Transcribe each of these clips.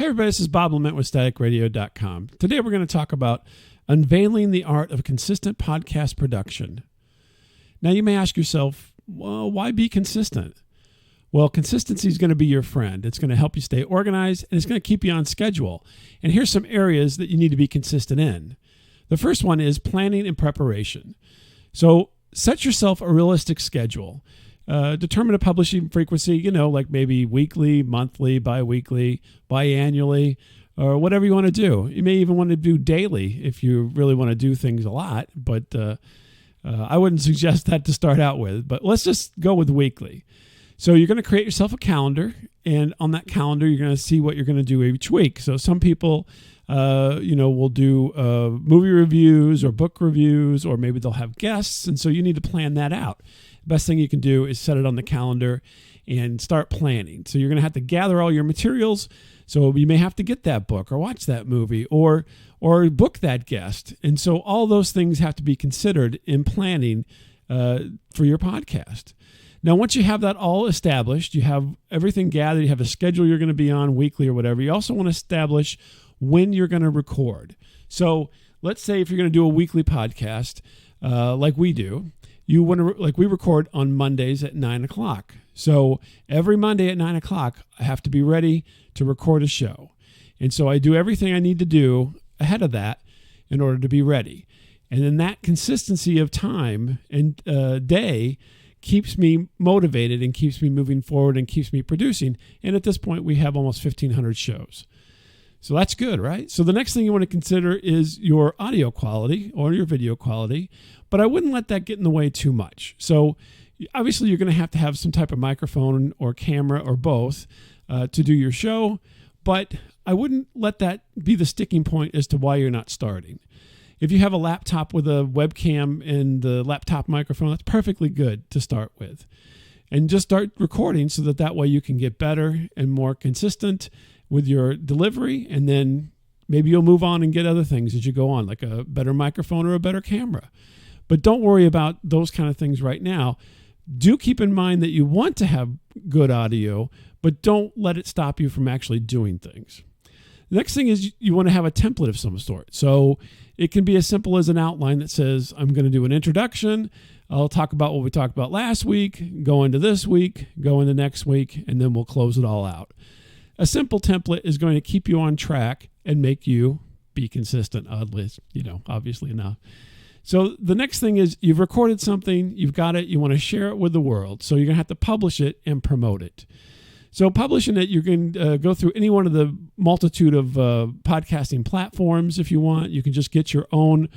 Hey everybody, this is Bob LeMent with StaticRadio.com. Today we're going to talk about unveiling the art of consistent podcast production. Now you may ask yourself, well, why be consistent? Well, consistency is going to be your friend. It's going to help you stay organized and it's going to keep you on schedule. And here's some areas that you need to be consistent in. The first one is planning and preparation. So set yourself a realistic schedule. Determine a publishing frequency, like maybe weekly, monthly, bi-weekly, biannually, or whatever you want to do. You may even want to do daily if you really want to do things a lot, but I wouldn't suggest that to start out with. But let's just go with weekly. So you're going to create yourself a calendar, and on that calendar, you're going to see what you're going to do each week. So some people, will do movie reviews or book reviews, or maybe they'll have guests, and so you need to plan that out. Best thing you can do is set it on the calendar and start planning. So you're going to have to gather all your materials. So you may have to get that book or watch that movie or book that guest. And so all those things have to be considered in planning for your podcast. Now, once you have that all established, you have everything gathered, you have a schedule you're going to be on weekly or whatever. You also want to establish when you're going to record. So let's say if you're going to do a weekly podcast like we do, you want to, we record on Mondays at 9 o'clock. So every Monday at 9 o'clock, I have to be ready to record a show. And so I do everything I need to do ahead of that in order to be ready. And then that consistency of time and day keeps me motivated and keeps me moving forward and keeps me producing. And at this point, we have almost 1,500 shows. So that's good, right? So the next thing you want to consider is your audio quality or your video quality, but I wouldn't let that get in the way too much. So obviously you're going to have some type of microphone or camera or both to do your show, but I wouldn't let that be the sticking point as to why you're not starting. If you have a laptop with a webcam and the laptop microphone, that's perfectly good to start with. And just start recording so that way you can get better and more consistent with your delivery, and then maybe you'll move on and get other things as you go on, like a better microphone or a better camera. But don't worry about those kind of things right now. Do keep in mind that you want to have good audio, but don't let it stop you from actually doing things. The next thing is you want to have a template of some sort. So it can be as simple as an outline that says, I'm going to do an introduction. I'll talk about what we talked about last week, go into this week, go into next week, and then we'll close it all out. A simple template is going to keep you on track and make you be consistent, obviously enough. So the next thing is you've recorded something, you've got it, you want to share it with the world. So you're going to have to publish it and promote it. So publishing it, you can go through any one of the multitude of podcasting platforms if you want. You can just get your own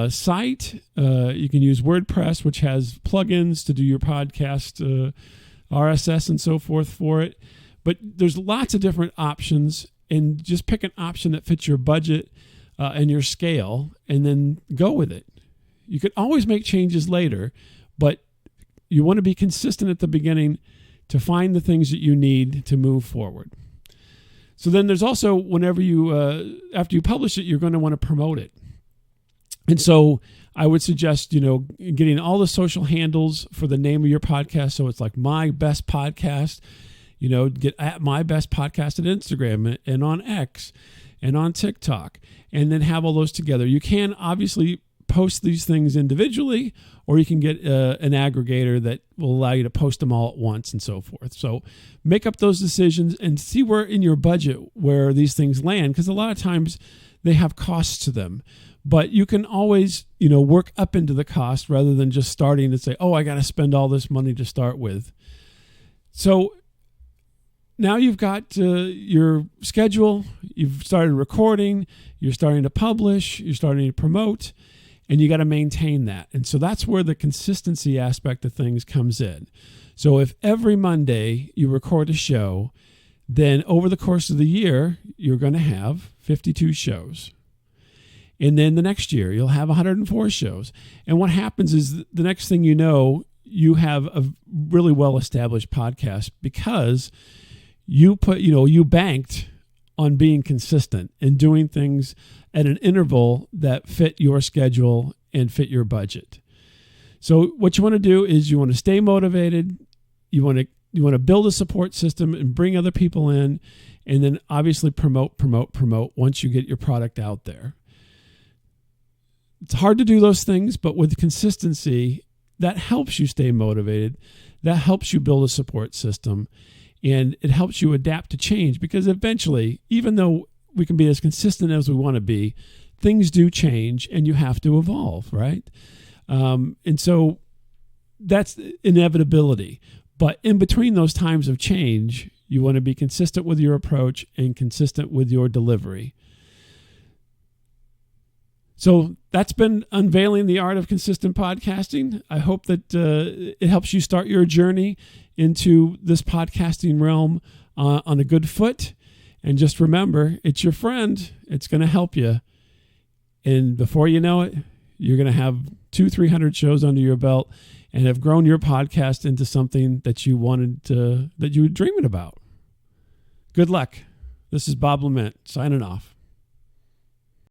site. You can use WordPress, which has plugins to do your podcast, RSS and so forth for it. But there's lots of different options, and just pick an option that fits your budget and your scale, and then go with it. You can always make changes later, but you want to be consistent at the beginning to find the things that you need to move forward. So then there's also, whenever you, after you publish it, you're going to want to promote it. And so I would suggest, getting all the social handles for the name of your podcast. So it's like My Best Podcast. Get at My Best Podcast at Instagram and on X and on TikTok, and then have all those together. You can obviously post these things individually, or you can get an aggregator that will allow you to post them all at once and so forth. So make up those decisions and see where in your budget where these things land, because a lot of times they have costs to them. But you can always, work up into the cost rather than just starting to say, I got to spend all this money to start with. So now you've got your schedule, you've started recording, you're starting to publish, you're starting to promote, and you got to maintain that. And so that's where the consistency aspect of things comes in. So if every Monday you record a show, then over the course of the year, you're going to have 52 shows. And then the next year, you'll have 104 shows. And what happens is the next thing you know, you have a really well-established podcast because you banked on being consistent and doing things at an interval that fit your schedule and fit your budget. So what you want to do is you want to stay motivated. You want to You want to build a support system and bring other people in, and then obviously promote once you get your product out there. It's hard to do those things, but with consistency, that helps you stay motivated. That helps you build a support system, and it helps you adapt to change, because eventually, even though we can be as consistent as we want to be, things do change and you have to evolve, right? And so that's inevitability. But in between those times of change, you want to be consistent with your approach and consistent with your delivery. So that's been Unveiling the Art of Consistent Podcasting. I hope that it helps you start your journey into this podcasting realm on a good foot. And just remember, it's your friend. It's going to help you. And before you know it, you're going to have 200-300 shows under your belt and have grown your podcast into something that you wanted to, that you were dreaming about. Good luck. This is Bob LeMent signing off.